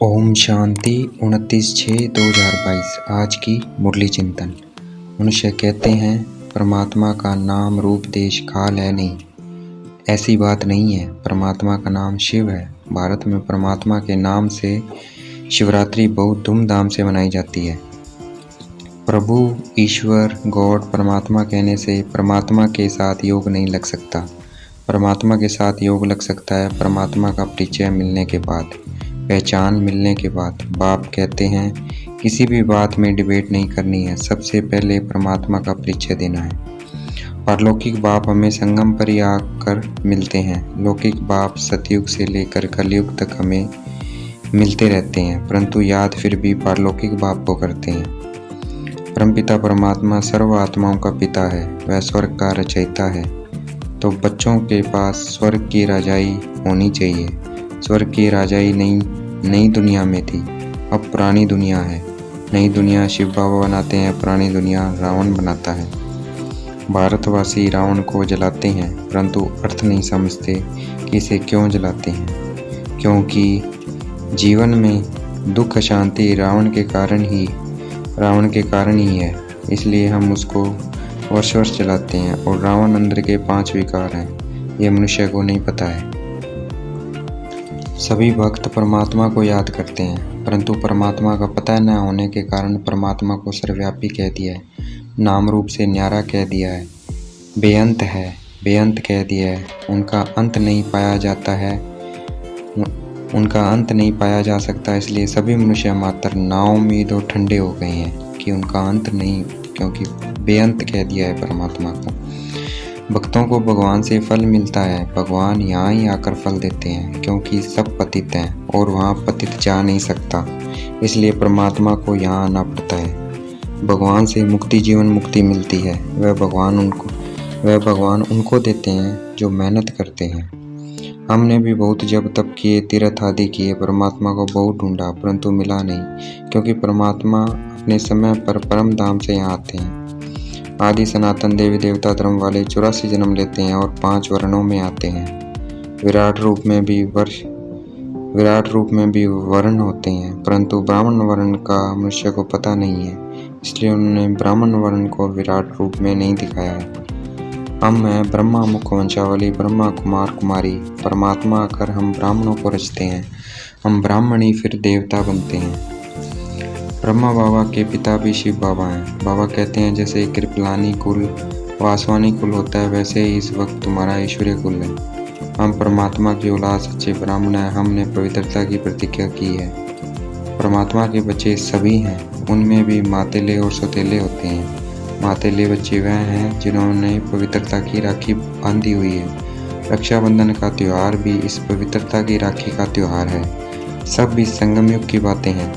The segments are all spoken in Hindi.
ओम शांति 29/6/2022। आज की मुरली चिंतन। मनुष्य कहते हैं परमात्मा का नाम रूप देश काल है नहीं। ऐसी बात नहीं है। परमात्मा का नाम शिव है। भारत में परमात्मा के नाम से शिवरात्रि बहुत धूमधाम से मनाई जाती है। प्रभु, ईश्वर, गॉड, परमात्मा कहने से परमात्मा के साथ योग नहीं लग सकता। परमात्मा के साथ योग लग सकता है परमात्मा का परिचय मिलने के बाद, पहचान मिलने के बाद। बाप कहते हैं किसी भी बात में डिबेट नहीं करनी है, सबसे पहले परमात्मा का परिचय देना है। पारलौकिक बाप हमें संगम पर ही आकर मिलते हैं। लौकिक बाप सतयुग से लेकर कलयुग तक हमें मिलते रहते हैं, परंतु याद फिर भी पारलौकिक बाप को करते हैं। परमपिता परमात्मा सर्व आत्माओं का पिता है, वह स्वर्ग का रचयिता है। तो बच्चों के पास स्वर्ग की राजाई होनी चाहिए। स्वर्ग की राजाई नई दुनिया में थी, अब पुरानी दुनिया है। नई दुनिया शिव बाबा बनाते हैं, पुरानी दुनिया रावण बनाता है। भारतवासी रावण को जलाते हैं, परंतु अर्थ नहीं समझते कि इसे क्यों जलाते हैं। क्योंकि जीवन में दुख शांति रावण के कारण ही है, इसलिए हम उसको वर्ष जलाते हैं। और रावण अंदर के 5 विकार हैं, ये मनुष्य को नहीं पता है। सभी भक्त परमात्मा को याद करते हैं, परंतु परमात्मा का पता न होने के कारण परमात्मा को सर्वव्यापी कह दिया है, नाम रूप से न्यारा कह दिया है, बेअंत कह दिया है। उनका अंत नहीं पाया जा सकता, इसलिए सभी मनुष्य मात्र नाउम्मीद और ठंडे हो गए हैं कि उनका अंत नहीं, क्योंकि बेअंत कह दिया है परमात्मा को। भक्तों को भगवान से फल मिलता है, भगवान यहाँ ही आकर फल देते हैं, क्योंकि सब पतित हैं और वहाँ पतित जा नहीं सकता, इसलिए परमात्मा को यहाँ आना पड़ता है। भगवान से मुक्ति जीवन मुक्ति मिलती है। वह भगवान उनको देते हैं जो मेहनत करते हैं। हमने भी बहुत जब तप किए, तीर्थ आदि किए, परमात्मा को बहुत ढूंढा, परंतु मिला नहीं, क्योंकि परमात्मा अपने समय पर परम धाम से यहाँ आते हैं। आदि सनातन देवी देवता धर्म वाले 84 जन्म लेते हैं और 5 वर्णों में आते हैं। विराट रूप में भी वर्ण होते हैं, परंतु ब्राह्मण वर्ण का मनुष्य को पता नहीं है, इसलिए उन्होंने ब्राह्मण वर्ण को विराट रूप में नहीं दिखाया है। हम हैं ब्रह्मा मुख वंशावली, ब्रह्मा कुमार कुमारी। परमात्मा आकर हम ब्राह्मणों को रचते हैं, हम ब्राह्मण ही फिर देवता बनते हैं। ब्रह्मा बाबा के पिता भी शिव बाबा हैं। बाबा कहते हैं जैसे कृपलानी कुल वासवानी कुल होता है, वैसे ही इस वक्त तुम्हारा ईश्वरीय कुल है। हम परमात्मा की औलाद सच्चे ब्राह्मण हैं। हमने पवित्रता की प्रतिज्ञा की है। परमात्मा के बच्चे सभी हैं, उनमें भी मातेले और सौतेले होते हैं। मातेले बच्चे वह हैं जिन्होंने पवित्रता की राखी बांधी हुई है। रक्षाबंधन का त्यौहार भी इस पवित्रता की राखी का त्यौहार है। सब भी संगम युग की बातें हैं।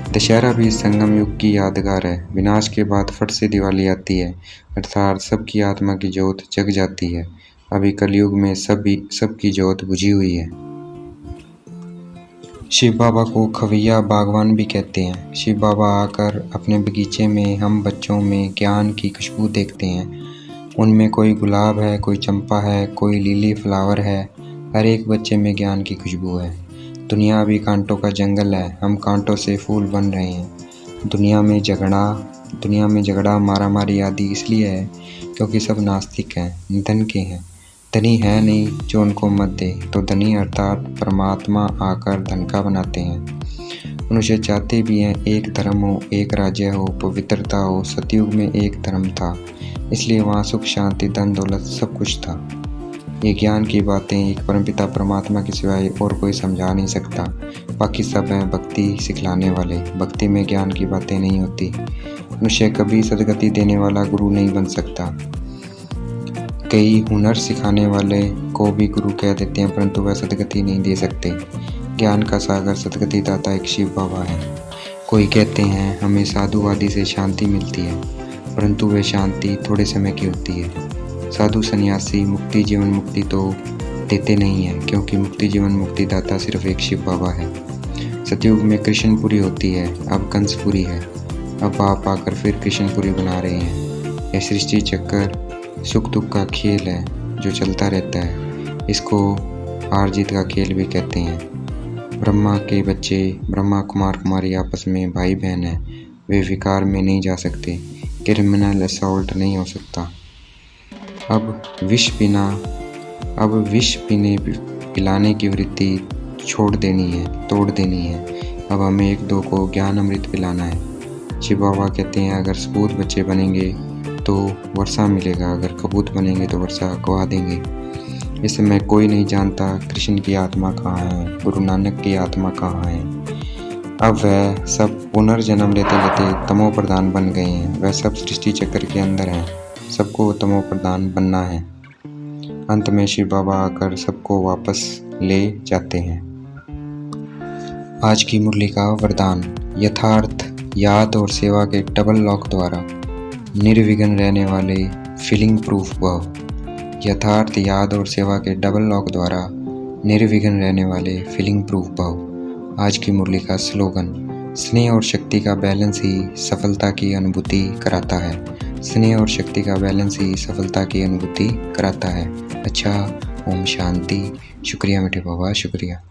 दशहरा भी संगम युग की यादगार है। विनाश के बाद फट से दिवाली आती है, अर्थात सबकी आत्मा की ज्योत जग जाती है। अभी कलयुग में सबकी ज्योत बुझी हुई है। शिव बाबा को खवैया बागवान भी कहते हैं। शिव बाबा आकर अपने बगीचे में हम बच्चों में ज्ञान की खुशबू देखते हैं। उनमें कोई गुलाब है, कोई चंपा है, कोई लिली फ्लावर है। हर एक बच्चे में ज्ञान की खुशबू है। दुनिया भी कांटों का जंगल है, हम कांटों से फूल बन रहे हैं। दुनिया में झगड़ा मारा मारी आदि इसलिए है क्योंकि सब नास्तिक हैं, धन के हैं। धनी है नहीं जो उनको मत दे, तो धनी अर्थात परमात्मा आकर धन का बनाते हैं। मनुष्य चाहते भी हैं एक धर्म हो, एक राज्य हो, पवित्रता हो। सतयुग में एक धर्म था, इसलिए वहाँ सुख शांति धन दौलत सब कुछ था। ये ज्ञान की बातें एक परमपिता परमात्मा के सिवाय और कोई समझा नहीं सकता। बाकी सब हैं भक्ति सिखलाने वाले। भक्ति में ज्ञान की बातें नहीं होती। मनुष्य कभी सदगति देने वाला गुरु नहीं बन सकता। कई हुनर सिखाने वाले को भी गुरु कह देते हैं, परंतु वह सदगति नहीं दे सकते। ज्ञान का सागर सदगति दाता एक शिव बाबा है। कोई कहते हैं हमें साधुवादी से शांति मिलती है, परंतु वह शांति थोड़े समय की होती है। साधु सन्यासी मुक्ति जीवन मुक्ति तो देते नहीं हैं, क्योंकि मुक्ति जीवन मुक्ति दाता सिर्फ एक शिव बाबा है। सतयुग में कृष्णपुरी होती है, अब कंसपुरी है। अब आप आकर फिर कृष्णपुरी बना रहे हैं। यह सृष्टि चक्कर सुख दुख का खेल है जो चलता रहता है। इसको हार जीत का खेल भी कहते हैं। ब्रह्मा के बच्चे, ब्रह्मा कुमार कुमारी आपस में भाई बहन हैं, वे विकार में नहीं जा सकते, क्रिमिनल असॉल्ट नहीं हो सकता। अब विष पिलाने की वृत्ति छोड़ देनी है, तोड़ देनी है। अब हमें एक दो को ज्ञान अमृत पिलाना है। शिव बाबा कहते हैं अगर सपूत बच्चे बनेंगे तो वर्षा मिलेगा, अगर कबूत बनेंगे तो वर्षा गवा देंगे। इस समय कोई नहीं जानता कृष्ण की आत्मा कहाँ है, गुरु नानक की आत्मा कहाँ है। अब वह सब पुनर्जन्म लेते लेते तमो प्रधान बन गए हैं, वह सब सृष्टि चक्र के अंदर हैं, सबको तमो प्रधान बनना है। अंत में शिव बाबा आकर सबको वापस ले जाते हैं। आज की मुरली का वरदान, यथार्थ, याद और सेवा के डबल लॉक द्वारा निर्विघ्न रहने वाले फीलिंग प्रूफ भव। यथार्थ, याद और सेवा के डबल लॉक द्वारा निर्विघ्न रहने वाले फीलिंग प्रूफ भव। आज की मुरली का स्लोगन, स्नेह और शक्ति का बैलेंस ही सफलता की अनुभूति कराता है। स्नेह और शक्ति का बैलेंस ही सफलता की अनुभूति कराता है। अच्छा, ओम शांति। शुक्रिया मीठे बाबा, शुक्रिया।